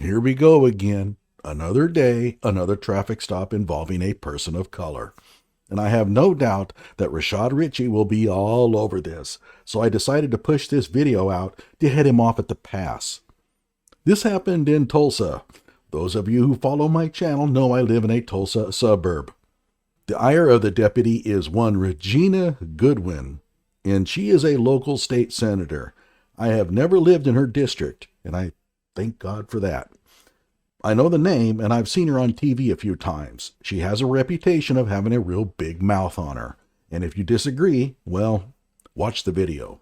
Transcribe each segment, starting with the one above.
Here we go again. Another day, another traffic stop involving a person of color. And I have no doubt that Rashad Richey will be all over this, so I decided to push this video out to head him off at the pass. This happened in Tulsa. Those of you who follow my channel know I live in a Tulsa suburb. The ire of the deputy is one Regina Goodwin, and she is a local state senator. I have never lived in her district, and I thank God for that. I know the name, and I've seen her on TV a few times. She has a reputation of having a real big mouth on her. And if you disagree, well, watch the video.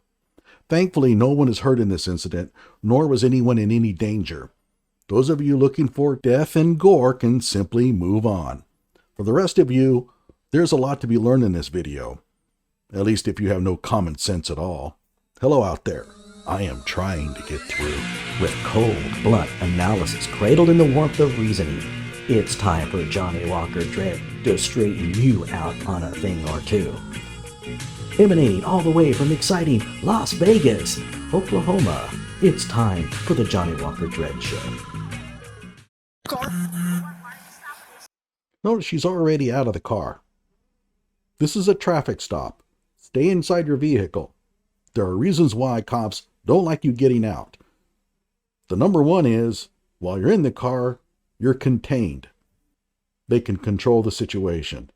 Thankfully, no one is hurt in this incident, nor was anyone in any danger. Those of you looking for death and gore can simply move on. For the rest of you, there's a lot to be learned in this video. At least if you have no common sense at all. Hello out there. I am trying to get through. With cold, blunt analysis cradled in the warmth of reasoning, it's time for Johnny Walker Dread to straighten you out on a thing or two. Emanating all the way from exciting Las Vegas, Oklahoma, it's time for the Johnny Walker Dread Show. Notice she's already out of the car. This is a traffic stop. Stay inside your vehicle. There are reasons why cops don't like you getting out. The number one is, while you're in the car, you're contained. They can control the situation.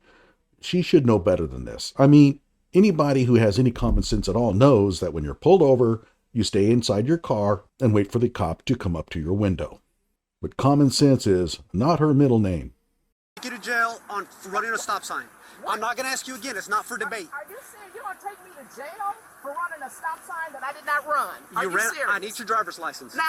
She should know better than this. I mean, anybody who has any common sense at all knows that when you're pulled over, you stay inside your car and wait for the cop to come up to your window. But common sense is not her middle name. Take you to jail on running a stop sign. What? I'm not going to ask you again. It's not for debate. Are you saying you're going to take me to jail for running a stop sign that I did not run? Are you serious? I need your driver's license. No,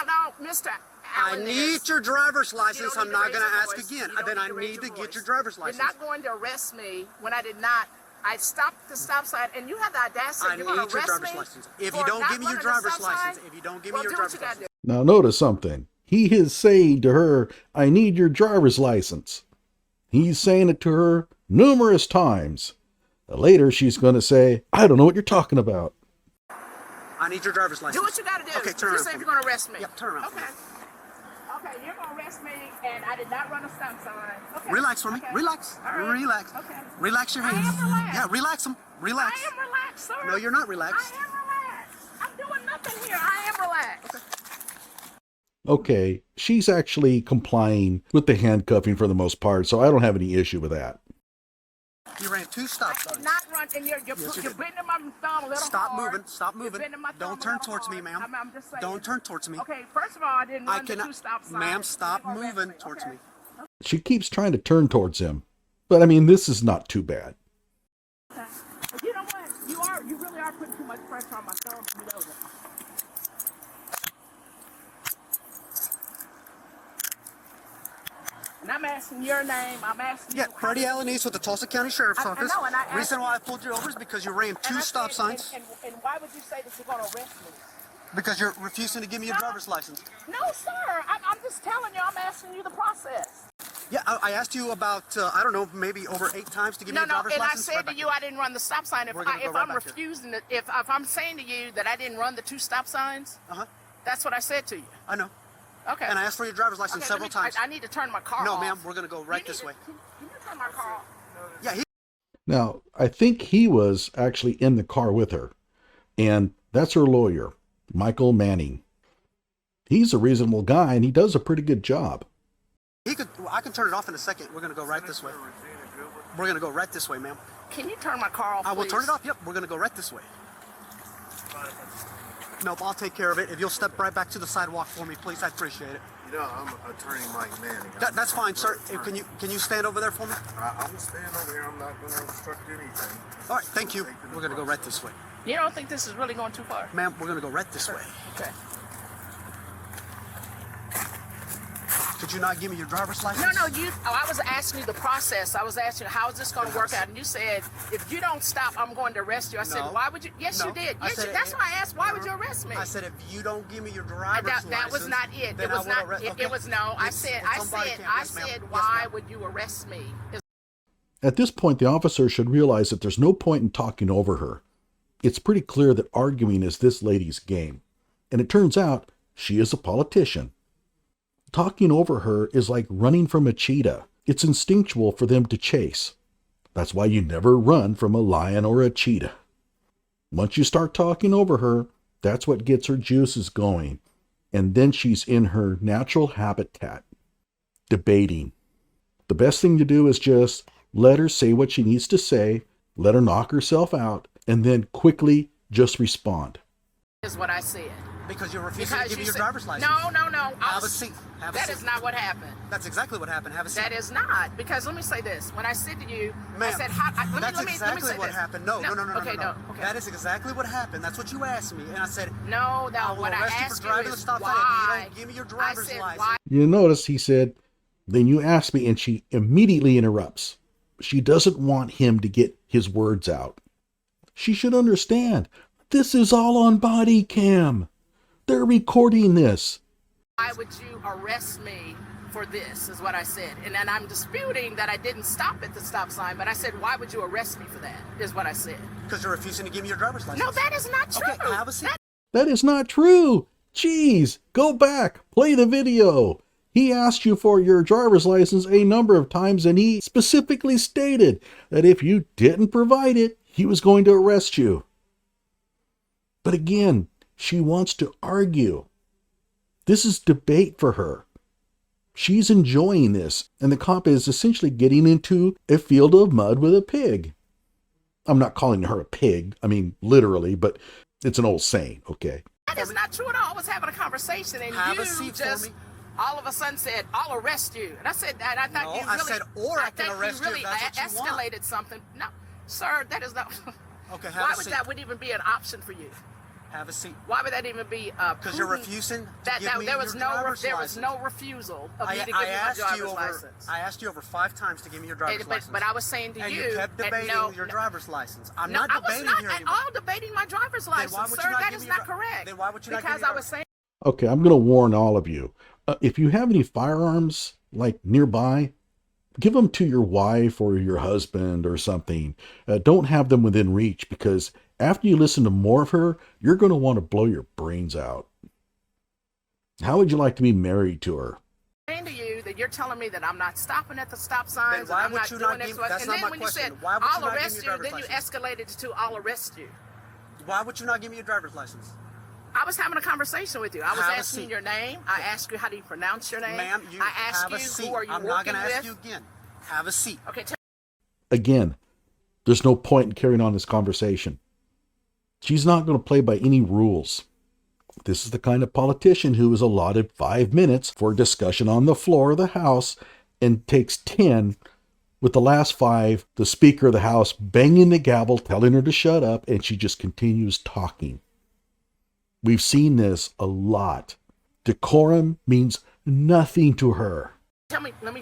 Mr. Allen, I need your driver's license. I'm not going to ask voice. again. Then I need to get your driver's license. You're not going to arrest me when I did not. I stopped the stop sign, and you have the audacity. I need your driver's license. If you don't give me your driver's license, Now notice something. He is saying to her, I need your driver's license. He's saying it to her numerous times. Later, she's going to say, I don't know what you're talking about. I need your driver's license. Do what you got to do. Okay, turn around. You say you're going to arrest me. Yep, turn around. Okay. Okay, you're going to arrest me, and I did not run a stop sign. Okay. Relax for me. Okay. Relax. Right. Relax. Okay. Relax your hands. I am relaxed. Yeah, relax them. Relax. I am relaxed, sir. No, you're not relaxed. I am relaxed. I'm doing nothing here. I am relaxed. Okay, she's actually complying with the handcuffing for the most part, so I don't have any issue with that. You ran two stop I signs. did not run, and you're bending my thumb a little Stop hard. moving. Stop You're moving. bending my thumb Don't a turn little towards me, hard. ma'am. I'm just saying. Don't turn towards me. Okay, first of all, I didn't run the two stop signs. Ma'am, stop You're gonna arrest moving me. towards Okay. me. She keeps trying to turn towards him. But I mean, this is not too bad. Okay. But you know what? You really are putting too much pressure on my thumb. You know that. And I'm asking your name. I'm asking Yeah, you. Freddie Allen East with the Tulsa County Sheriff's I Office. know, and I asked Reason you- why I pulled you over is because you ran And two I stop said- signs. And why would you say that you're going to arrest me? Because you're refusing to give me your driver's license. No, sir. I'm just telling you. I'm asking you the process. Yeah, I asked you about, I don't know, maybe over 8 times to give me No, your driver's and I license. said Right to back you I didn't run the stop sign. If We're gonna go right I'm back here. refusing it, if I'm saying to you that I didn't run the two stop signs, Uh-huh. that's what I said to you. I know. Okay. And I asked for your driver's license Okay, several times. I need to turn my car No, off. ma'am, we're going to go right this way. Can you turn my car off? Yeah, Now, I think he was actually in the car with her. And that's her lawyer, Michael Manning. He's a reasonable guy, and he does a pretty good job. I can turn it off in a second. We're going to go right this way. We're going to go right this way, ma'am. Can you turn my car off, I will please? turn it off. Yep, we're going to go right this way. Nope, I'll take care of it. If you'll step right back to the sidewalk for me, please, I'd appreciate it. You know, I'm Attorney Mike Manning. That's fine, sir. Can you stand over there for me? I will stand over here. I'm not going to obstruct anything. All right, thank you. We're going to go right this way. You don't think this is really going too far? Ma'am, we're going to go right this way. Okay. Could you not give me your driver's license? No, I was asking you the process. I was asking you, how is this going to work out? And you said, if you don't stop, I'm going to arrest you. I said, No. why would you? Yes, No. you did. I Yes, said that's why I asked, why would you arrest me? I said, if you don't give me your driver's license, That was not it. then It was I will not. arrest- It, okay. it was no. I It's- said, it's on body cam. Yes, ma'am. Yes, why ma'am. would you arrest me? At this point, the officer should realize that there's no point in talking over her. It's pretty clear that arguing is this lady's game. And it turns out she is a politician. Talking over her is like running from a cheetah. It's instinctual for them to chase. That's why you never run from a lion or a cheetah. Once you start talking over her, that's what gets her juices going. And then she's in her natural habitat, debating. The best thing to do is just let her say what she needs to say, let her knock herself out, and then quickly just respond. Is what I said. Because you're refusing to Because give me you your said, driver's license. no. Have a seat. Have a That seat. is not what happened. That's exactly what happened. Have a seat. That is not. Because let me say this. When I said to you, I Ma'am, said, that's exactly what happened. No. Okay, no. Okay. That is exactly what happened. That's what you asked me. And I said, No, I will what I arrest you asked for you driving is a stop sign why. if you don't give me your I driver's said, license. why? You notice he said, then you asked me, and she immediately interrupts. She doesn't want him to get his words out. She should understand. This is all on body cam. They're recording this. Why would you arrest me for this, is what I said. And then I'm disputing that I didn't stop at the stop sign, but I said, why would you arrest me for that, is what I said. Because you're refusing to give me your driver's license. No, that is not true. Okay, have a seat. That is not true. Jeez, go back, play the video. He asked you for your driver's license a number of times, and he specifically stated that if you didn't provide it, he was going to arrest you. But again, she wants to argue. This is debate for her. She's enjoying this, and the cop is essentially getting into a field of mud with a pig. I'm not calling her a pig, I mean literally, but it's an old saying, okay? That is not true at all. I was having a conversation, and Have you a seat just for me. all of a sudden said, "I'll arrest you." And I said that. I thought No, you really. I said, or I can think arrest you if really that's what you want. escalated something. No, sir, that is not. Okay, have Why a would seat. that would even be an option for you? Have a seat. Why would that even be? Because you're refusing to give me there your was driver's there was license. no refusal of me to give I you my asked you driver's over. license. I asked you over 5 times to give me your driver's license. But I was saying to and you, you kept that debating no, your no, driver's license. I'm no, not I was debating not here at anymore. all debating my driver's Then why license, would you sir. not That give is me your not dri- correct. then why would you not give Because me your I was saying. Okay, I'm going to warn all of you. If you have any firearms, like nearby, give them to your wife or your husband or something. Don't have them within reach, because after you listen to more of her, you're going to want to blow your brains out. How would you like to be married to her? Saying to you that you're telling me that I'm not stopping at the stop signs, Then why and I'm would not you doing not this. give- and that's then not my when question. you said Why would you I'll not give me arrest your you, driver's then you license? escalated to I'll arrest you. Why would you not give me your driver's license? I was having a conversation with you. I was Have a asking seat. your name. I asked you how do you pronounce your name. Ma'am, you I asked have you a seat. who are you I'm not working going to ask with. you again. Have a seat. Okay, Again, there's no point in carrying on this conversation. She's not going to play by any rules. This is the kind of politician who is allotted 5 minutes for a discussion on the floor of the House and takes 10, with the last 5, the Speaker of the House banging the gavel, telling her to shut up, and she just continues talking. We've seen this a lot. Decorum means nothing to her.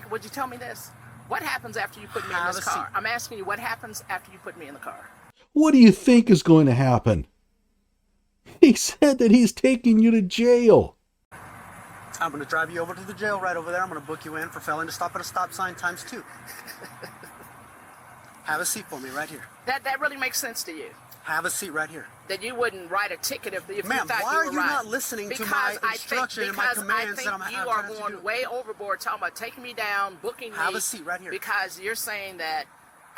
would you tell me this? What happens after you put me in Have this a seat. car? I'm asking you what happens after you put me in the car. What do you think is going to happen? He said that he's taking you to jail. I'm going to drive you over to the jail right over there. I'm going to book you in for failing to stop at a stop sign ×2. Have a seat for me right here. That really makes sense to you. Have a seat right here. That you wouldn't write a ticket if you Ma'am, thought why you are were you right. not listening to Because my I instruction think, and my because commands I that I'm think you trying are to going do? way overboard, talking about taking me down, booking me. Have a seat right here. Because you're saying that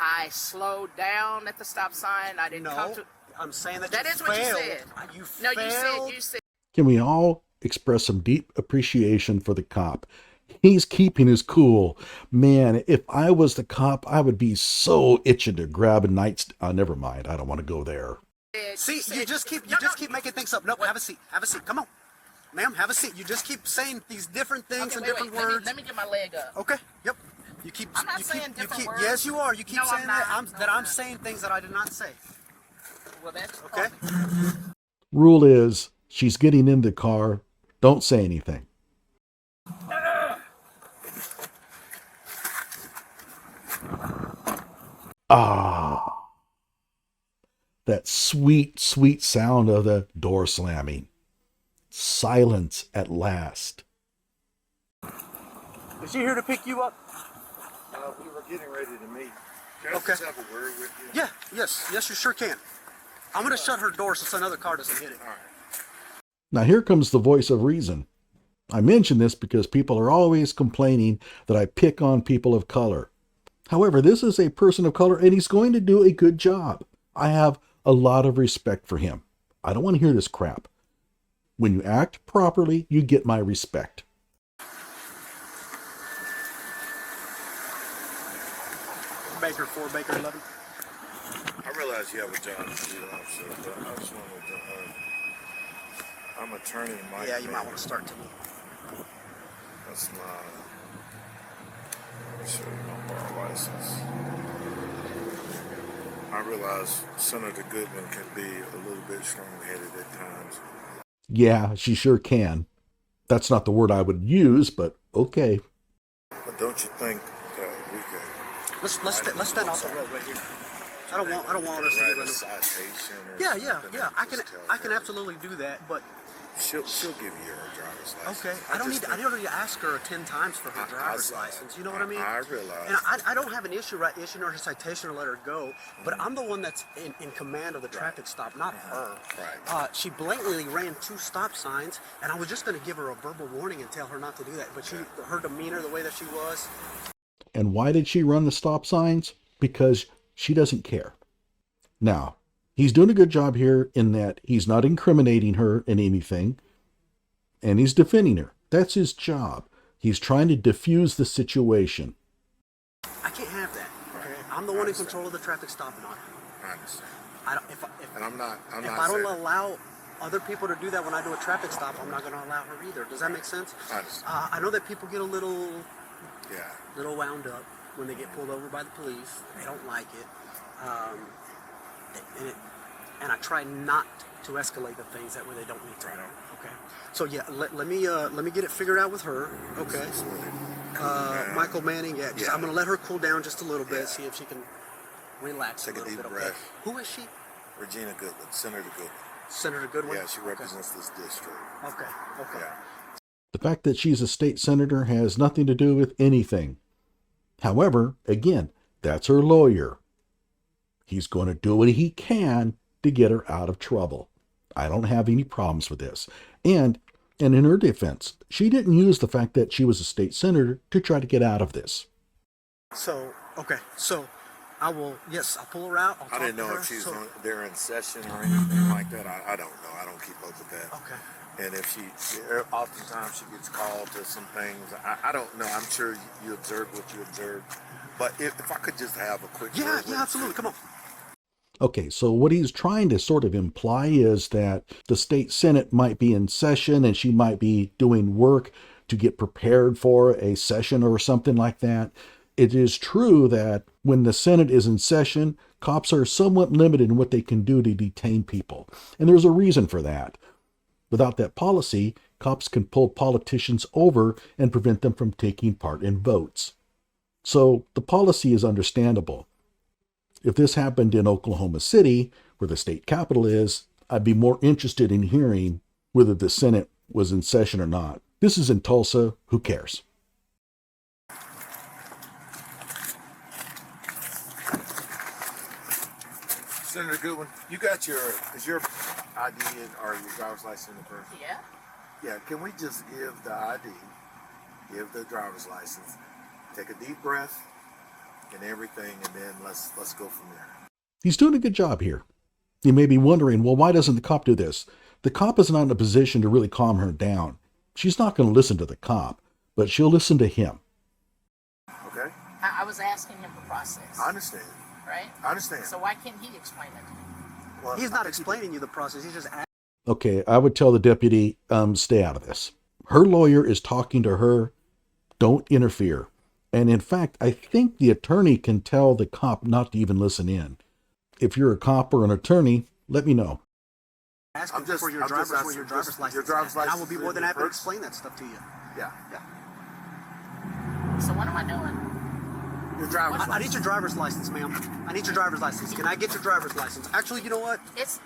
I slowed down at the stop sign. I didn't come No, to. I'm saying that That you is what you failed. said. You No, failed. you said. Can we all express some deep appreciation for the cop? He's keeping his cool. Man, if I was the cop, I would be so itching to grab a nightstick. Never mind. I don't want to go there. See, you just keep making things up. No, have a seat. Have a seat. Come on. Ma'am, have a seat. You just keep saying these different things and different words. Let me get my leg up. Okay. Yep. You keep. I'm not you saying keep, different you keep, words. Yes, you are. You keep No, saying I'm that. not. That No, I'm I'm not. saying things that I did not say. Well, that's Okay. Rule is, she's getting in the car. Don't say anything. Ah, that sweet, sweet sound of the door slamming. Silence at last. Is she here to pick you up? We were getting ready to meet. Can I Okay. just have a word with you? Yeah. Yes, you sure can. I'm gonna shut her door so another car doesn't hit it. All right. Now here comes the voice of reason. I mention this because people are always complaining that I pick on people of color. However, this is a person of color and he's going to do a good job. I have a lot of respect for him. I don't want to hear this crap. When you act properly, you get my respect. Baker 4, Baker 11. I realize you have a job to do, officer, but I just wanted to, I'm attorney Mike. Yeah, you might want to start to me. That's my, let me show you my bar license. I realize Senator Goodwin can be a little bit strong-headed at times. Yeah, she sure can. That's not the word I would use, but okay. But don't you think that we could... Let's stand off the road right here. I don't want us to get a running. citation or Yeah. something. I can absolutely do that, but She'll give you her driver's license. okay. I don't need to ask her 10 times for her driver's license. You know what I mean? I realize. And I don't have an issue issuing her a citation or let her go, but I'm the one that's in command of the traffic stop, not her. Right. She blatantly ran 2 stop signs, and I was just going to give her a verbal warning and tell her not to do that. But her demeanor, the way that she was. And why did she run the stop signs? Because she doesn't care. Now, he's doing a good job here in that he's not incriminating her in anything, and he's defending her. That's his job. He's trying to diffuse the situation. I can't have that. Okay, I'm the one in control of the traffic stop, not her. I understand. I don't, And I'm not if I don't allow other people to do that when I do a traffic stop, I'm not going to allow her either. Does that make sense? I understand. I know that people get a little Yeah. wound up when they get pulled over by the police. They don't like it. And I try not to escalate the things that way they don't need to. Okay. So yeah, let me get it figured out with her. Okay. Michael Manning. Yeah. I'm gonna let her cool down just a little bit. See if she can relax Take a a little deep bit. breath. Okay. Who is she? Regina Goodwin, Senator Goodwin. Senator Goodwin. Yeah, she represents this district. Okay. Yeah. The fact that she's a state senator has nothing to do with anything. However, again, that's her lawyer. He's going to do what he can to get her out of trouble. I don't have any problems with this. And in her defense, she didn't use the fact that she was a state senator to try to get out of this. So I will. Yes, I'll pull her out. I'll I didn't talk to know her. if she's So- they're in session or anything like that. I don't know. I don't keep up with that. Okay. And if oftentimes she gets called to some things. I don't know. I'm sure you observed what you observed. But if I could just have a quick Yeah. word with Yeah. you. Absolutely. Come on. Okay, so what he's trying to sort of imply is that the state senate might be in session and she might be doing work to get prepared for a session or something like that. It is true that when the Senate is in session, cops are somewhat limited in what they can do to detain people. And there's a reason for that. Without that policy, cops can pull politicians over and prevent them from taking part in votes. So the policy is understandable. If this happened in Oklahoma City, where the state capital is, I'd be more interested in hearing whether the Senate was in session or not. This is in Tulsa. Who cares? Senator Goodwin, you got is your ID or your driver's license in the purse? Yeah. Yeah, can we just give the ID, give the driver's license, take a deep breath and everything, and then let's go from there. He's doing a good job here. You may be wondering, well, why doesn't the cop do this? The cop is not in a position to really calm her down. She's not going to listen to the cop, but she'll listen to him. Okay? I was asking him the process. I understand. Right? I understand. So why can't he explain it to me? Well, He's not explaining you the process. He's just asking. Okay, I would tell the deputy, stay out of this. Her lawyer is talking to her. Don't interfere. And in fact, I think the attorney can tell the cop not to even listen in. If you're a cop or an attorney, let me know. Asking for your driver's license. Your driver's license. And I will be more than happy to explain that stuff to you. Yeah. So what am I doing? Your driver's license. I need your driver's license, ma'am. I need your driver's license. Can I get your driver's license? Actually, you know what? It's...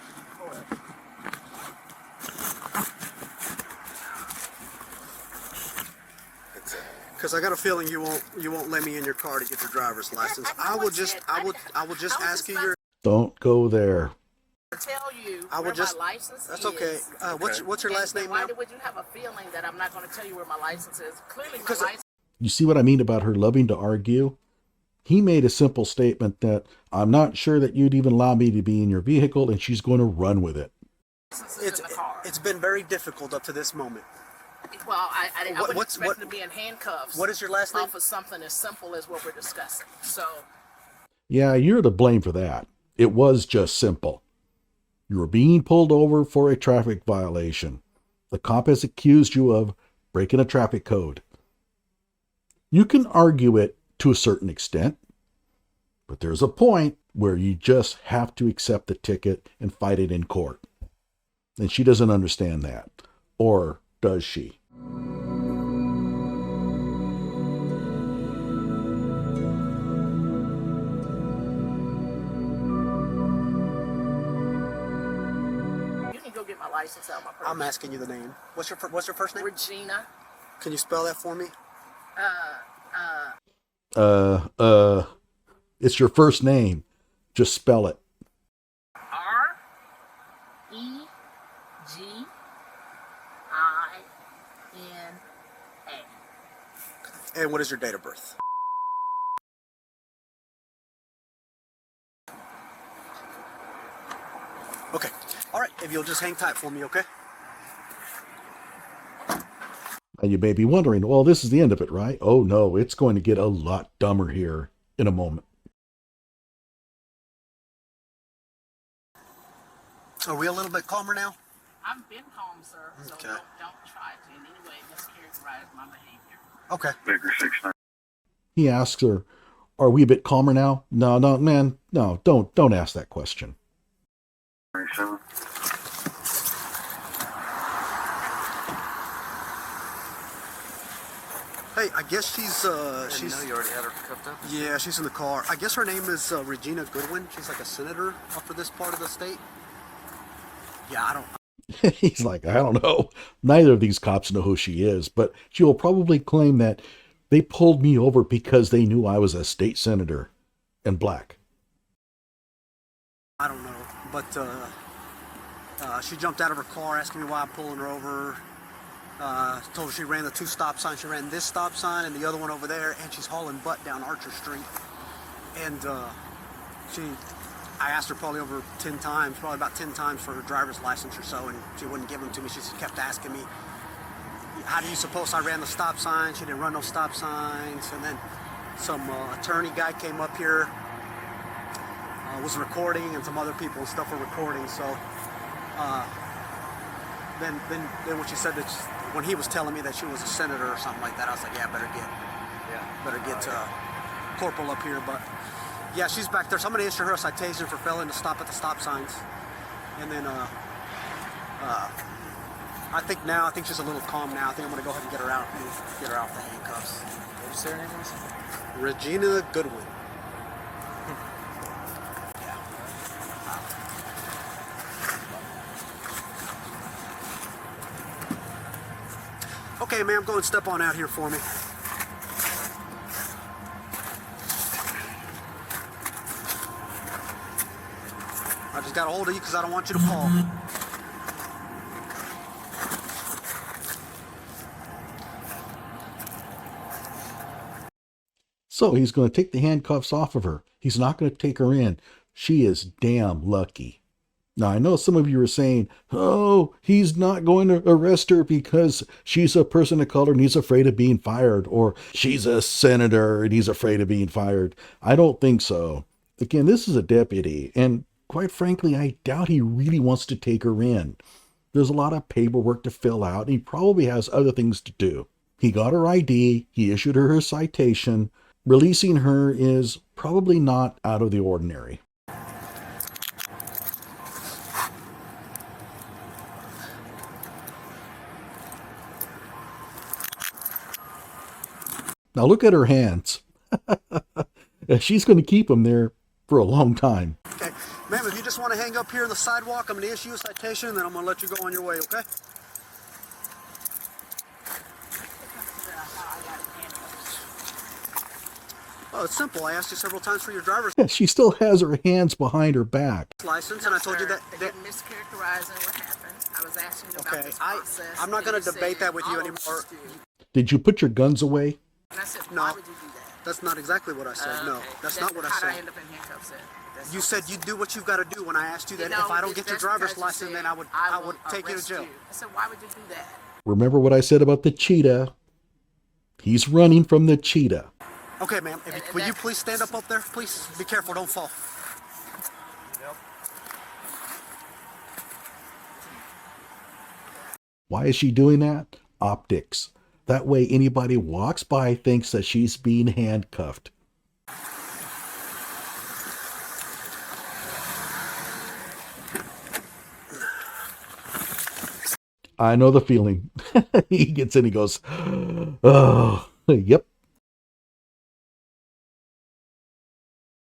Because I got a feeling you won't let me in your car to get your driver's license. I will just ask you your. Don't go there. tell you I where would just. my license That's is. okay. What's your last name, Why ma'am? would you have a feeling that I'm not going to tell you where my license is? Clearly, my Because license. You see what I mean about her loving to argue? He made a simple statement that I'm not sure that you'd even allow me to be in your vehicle, and she's going to run with it. Is in the car. It's been very difficult up to this moment. Well, I wouldn't expect what- him to be in handcuffs. What is your last name? Off of something as simple as what we're discussing. So. Yeah, you're to blame for that. It was just simple. You were being pulled over for a traffic violation. The cop has accused you of breaking a traffic code. You can argue it to a certain extent, but there's a point where you just have to accept the ticket and fight it in court. And she doesn't understand that. Or does she? You can go get my license out of my purse. I'm asking you the name. What's your first name? Regina. Can you spell that for me? It's your first name. Just spell it. Regina. And what is your date of birth? Okay. All right. If you'll just hang tight for me, okay? And you may be wondering, well, this is the end of it, right? Oh no, it's going to get a lot dumber here in a moment. Are we a little bit calmer now? I've been calm, sir. So Okay. don't try to in any way mischaracterize my behavior. Okay. Bigger 6'9". He asks her, are we a bit calmer now? No, man, no, don't ask that question. 27. Hey, I guess she's You know you already had her cuffed up? yeah, she's in the car. I guess her name is Regina Goodwin. She's like a senator up for this part of the state. Yeah, I don't. He's like, I don't know. Neither of these cops know who she is, but she will probably claim that they pulled me over because they knew I was a state senator and black. I don't know, but she jumped out of her car asking me why I'm pulling her over. Told her she ran the two stop signs. She ran this stop sign and the other one over there, and she's hauling butt down Archer Street. And I asked her probably over 10 times, probably about 10 times for her driver's license or so, and she wouldn't give them to me. She just kept asking me, how do you suppose I ran the stop sign? She didn't run no stop signs. And then some attorney guy came up here, was recording, and some other people and stuff were recording. So then when she said that, when he was telling me that she was a senator or something like that, I was like, yeah, better get Corporal up here. But yeah, she's back there. So I'm gonna issue her a citation for failing to stop at the stop signs. And then I think she's a little calm now. I think I'm gonna go ahead and get her out the handcuffs. What did you say her name was? Regina Goodwin. Okay, ma'am, go and step on out here for me. I just got a hold of you because I don't want you to fall. So he's going to take the handcuffs off of her. He's not going to take her in. She is damn lucky. Now, I know some of you are saying, oh, he's not going to arrest her because she's a person of color and he's afraid of being fired, or she's a senator and he's afraid of being fired. I don't think so. Again, this is a deputy, and quite frankly, I doubt he really wants to take her in. There's a lot of paperwork to fill out, and he probably has other things to do. He got her ID, he issued her citation. Releasing her is probably not out of the ordinary. Now look at her hands. She's going to keep them there for a long time. Okay, ma'am, if you just want to hang up here on the sidewalk, I'm going to issue you a citation, and then I'm going to let you go on your way, okay? Oh, it's simple. I asked you several times for your driver's Yeah, she still has her hands behind her back. license, and I told you Sir, that. you're mischaracterizing what happened. I was asking you about Okay, this process. I'm not and going you to debate said, that with you "I'll anymore. arrest you." Did you put your guns away? And I said, No. why would you do that? That's not exactly what I said. No, Okay. that's Then not what I how'd I said. end up in handcuffs then? That's You not said what you do what you've got to do. When I asked you that, know, if I don't get your that's driver's because you license, said, then I would will take you to arrest jail. I said, why would you do that? Remember what I said about the cheetah? He's running from the cheetah. Okay, ma'am. Will you that- please stand up there? Please be careful. Don't fall. Why is she doing that? Optics. That way anybody walks by thinks that she's being handcuffed. I know the feeling. He gets in, he goes, oh, yep.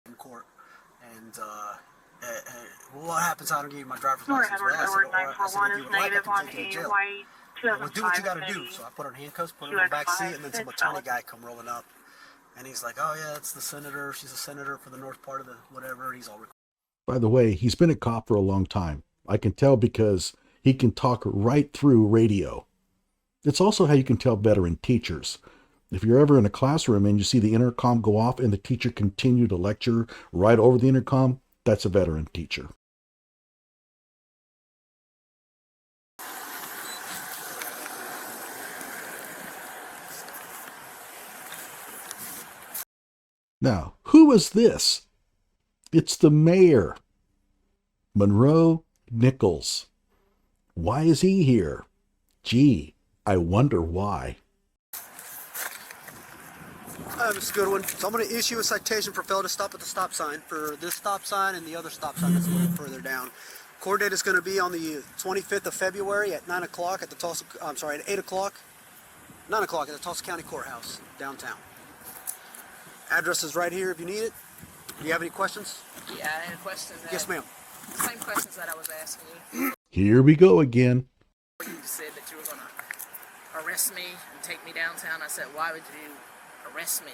In court, and what happens? I don't give you my driver's license. Well, I said, if you would like, I can take you to jail. Well, do what you got to do. So I put her in handcuffs, put her in the back seat, and then some attorney guy come rolling up, and he's like, "Oh yeah, it's the senator. She's a senator for the north part of the whatever." He's all. By the way, he's been a cop for a long time. I can tell because he can talk right through radio. It's also how you can tell veteran teachers. If you're ever in a classroom and you see the intercom go off and the teacher continue to lecture right over the intercom, that's a veteran teacher. Now, who is this? It's the mayor, Monroe Nichols. Why is he here? Gee, I wonder why. Mr. Goodwin, so I'm going to issue a citation for failure to stop at the stop sign for this stop sign and the other stop sign that's a little further down. Court date is going to be on the 25th of February at 9 o'clock at the Tulsa, at 8 o'clock, 9 o'clock at the Tulsa County Courthouse, downtown. Address is right here if you need it. Do you have any questions? Yeah, any questions? Yes, ma'am. Same questions that I was asking you. Here we go again. You said that you were going to arrest me and take me downtown. I said, why would you arrest me?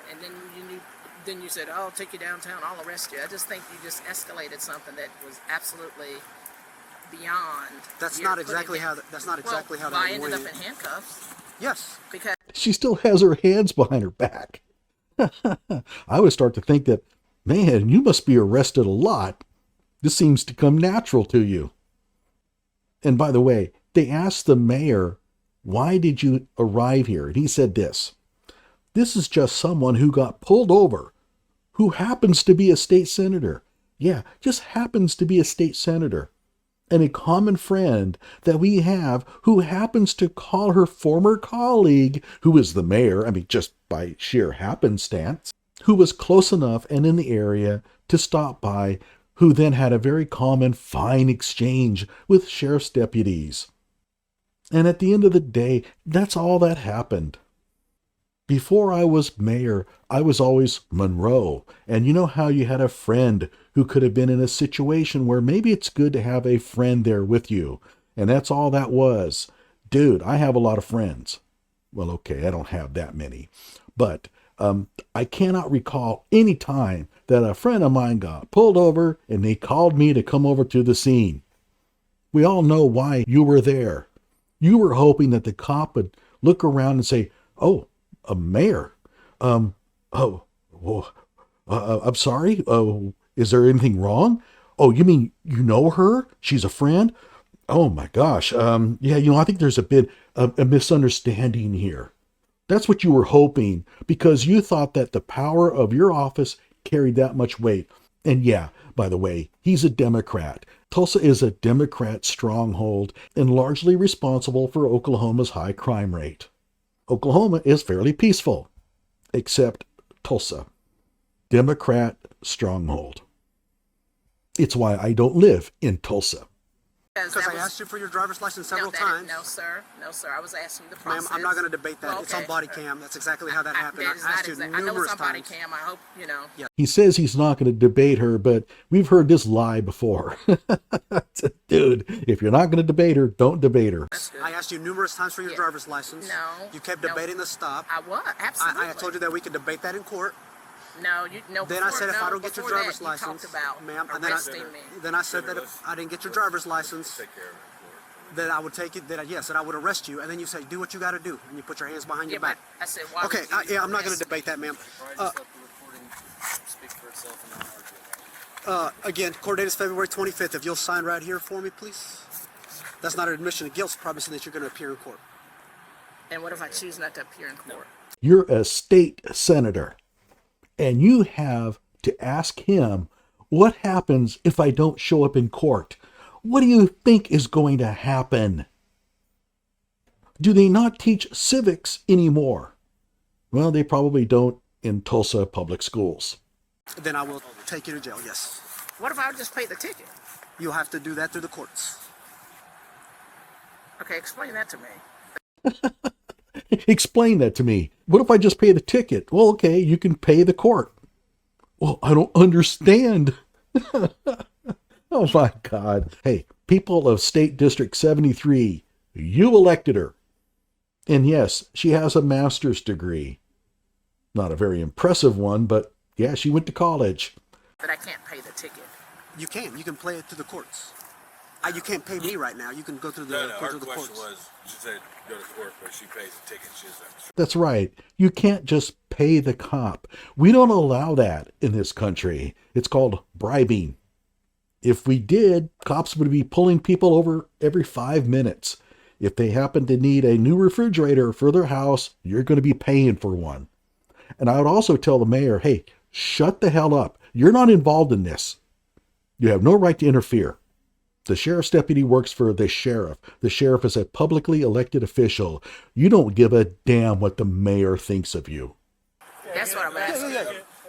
And then you said, oh, I'll take you downtown, I'll arrest you. I just think you just escalated something that was absolutely beyond. That's your not exactly putting how. That's not exactly how I that ended went. up in handcuffs Yes. because She still has her hands behind her back. I would start to think that, man, you must be arrested a lot. This seems to come natural to you. And by the way, they asked the mayor, why did you arrive here? And he said this is just someone who got pulled over, who happens to be a state senator. Yeah, just happens to be a state senator. And a common friend that we have who happens to call her former colleague, who is the mayor, just by sheer happenstance, who was close enough and in the area to stop by, who then had a very common fine exchange with sheriff's deputies. And at the end of the day, that's all that happened. Before I was mayor, I was always Monroe. And you know how you had a friend who could have been in a situation where maybe it's good to have a friend there with you. And that's all that was. Dude, I have a lot of friends. Well, okay, I don't have that many. But I cannot recall any time that a friend of mine got pulled over and they called me to come over to the scene. We all know why you were there. You were hoping that the cop would look around and say, oh, a mayor. I'm sorry. Is there anything wrong? Oh, you mean you know her? She's a friend? Oh my gosh. Yeah, I think there's a bit of a misunderstanding here. That's what you were hoping because you thought that the power of your office carried that much weight. And yeah, by the way, he's a Democrat. Tulsa is a Democrat stronghold and largely responsible for Oklahoma's high crime rate. Oklahoma is fairly peaceful, except Tulsa. Democrat stronghold. It's why I don't live in Tulsa. Because I asked you for your driver's license several times. No, sir. No, sir. I was asking the Ma'am, process. I'm not going to debate that. Well, It's on body cam. That's exactly how that happened. That is I asked you not I know numerous it's on body times. cam. I hope, you know. Yeah. He says he's not going to debate her, but we've heard this lie before. Dude, if you're not going to debate her, don't debate her. That's good. I asked you numerous times for your driver's license. No. You kept No. debating the stop. I was absolutely. I told you that we could debate that in court. No, you no. Then I said if I don't get your before driver's that, license, you talked about ma'am, and arresting me. then I said that if I didn't get your driver's license, that I would take it. That I would arrest you. And then you say, do what you got to do, and you put your hands behind your back. I said, why? Okay, would you I'm not going arrest to debate that, ma'am. Speak for itself and not argue. Again, court date is February 25th. If you'll sign right here for me, please. That's not an admission of guilt. It's probably saying that you're going to appear in court. And what if I choose not to appear in court? You're a state senator, and you have to ask him, what happens if I don't show up in court? What do you think is going to happen? Do they not teach civics anymore? Well, they probably don't in Tulsa public schools. Then I will take you to jail, yes. What if I just pay the ticket? You'll have to do that through the courts. Okay, explain that to me. Explain that to me. What if I just pay the ticket? Well, okay, you can pay the court. Well, I don't understand. Oh my God. Hey, people of State District 73, you elected her. And yes, she has a master's degree. Not a very impressive one, but yeah, she went to college. But I can't pay the ticket. You can. You can play it through the courts. You can't pay me right now. You can go through the, No, go her through the question courts. was, she said go to court, but she pays the ticket. She doesn't. That's right. You can't just pay the cop. We don't allow that in this country. It's called bribing. If we did, cops would be pulling people over every 5 minutes. If they happen to need a new refrigerator for their house, you're going to be paying for one. And I would also tell the mayor, hey, shut the hell up. You're not involved in this. You have no right to interfere. The sheriff's deputy works for the sheriff. The sheriff is a publicly elected official. You don't give a damn what the mayor thinks of you. That's what I'm asking.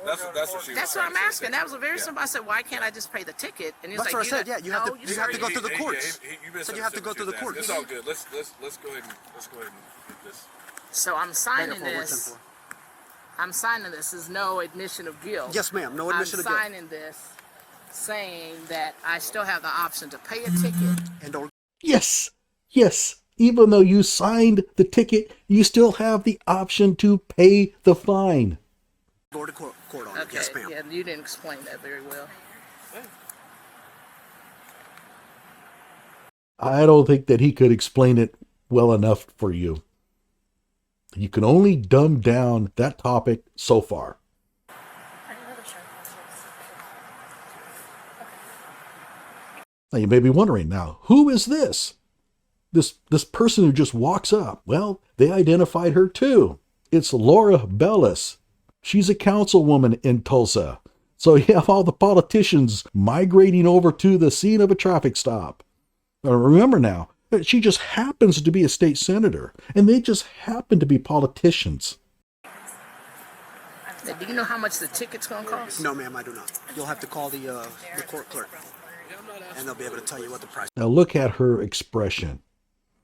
That's what she was That's what I'm asking. That was a very simple. I said, why can't I just pay the ticket? And he was That's like, what I said. Yeah, you have to go through the He- courts. you So you have to go through the courts. It's all good. Let's go ahead and get this. So I'm signing Therefore, we're this. 10-4. I'm signing this as no admission of guilt. Yes, ma'am. No admission of I'm guilt. signing this saying that I still have the option to pay a ticket. And or Yes, yes. Even though you signed the ticket, you still have the option to pay the fine. go to court on it. Okay. Yes, ma'am. Yeah, you didn't explain that very well. I don't think that he could explain it well enough for you. You can only dumb down that topic so far. Now you may be wondering, now, who is this? This person who just walks up. Well, they identified her too. It's Laura Bellis. She's a councilwoman in Tulsa. So you have all the politicians migrating over to the scene of a traffic stop. Now remember now, she just happens to be a state senator, and they just happen to be politicians. Now, do you know how much the ticket's gonna cost? No, ma'am, I do not. You'll have to call the court clerk, and they'll be able to tell you what the price. Now look at her expression.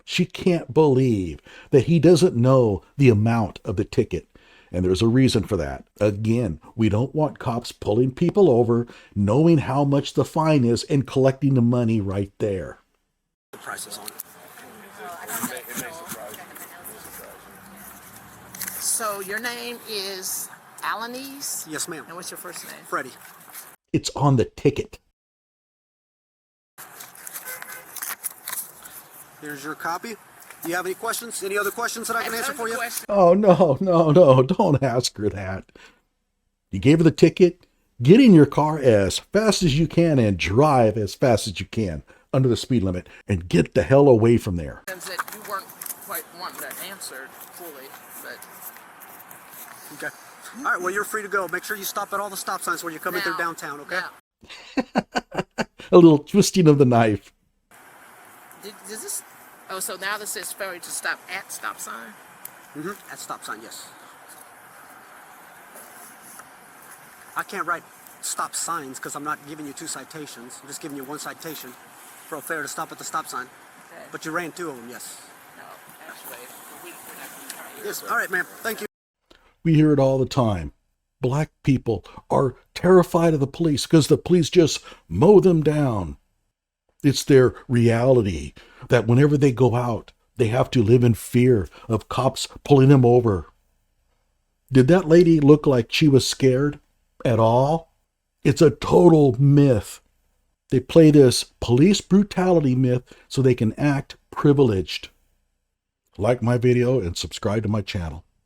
She can't believe that he doesn't know the amount of the ticket. And there's a reason for that. Again, we don't want cops pulling people over, knowing how much the fine is, and collecting the money right there. The prices on it. So your name is Alanis? Yes, ma'am. And what's your first name? Freddie. It's on the ticket. Here's your copy. Do you have any questions? Any other questions that I can answer for you? Oh, no, don't ask her that. You gave her the ticket. Get in your car as fast as you can and drive as fast as you can under the speed limit and get the hell away from there. That you weren't quite wanting that answered fully, but Okay. All right, well, you're free to go. Make sure you stop at all the stop signs when you're coming through downtown, okay? now, A little twisting of the knife. does this? Oh, so now this says failure to stop at stop sign. At stop sign, yes. I can't write stop signs because I'm not giving you two citations. I'm just giving you one citation. for a fare to stop at the stop sign. Okay. But you ran 2 of them, yes. No, actually, we're not going to Yes. All right, ma'am. Thank you. We hear it all the time. Black people are terrified of the police because the police just mow them down. It's their reality that whenever they go out, they have to live in fear of cops pulling them over. Did that lady look like she was scared at all? It's a total myth. They play this police brutality myth so they can act privileged. Like my video and subscribe to my channel.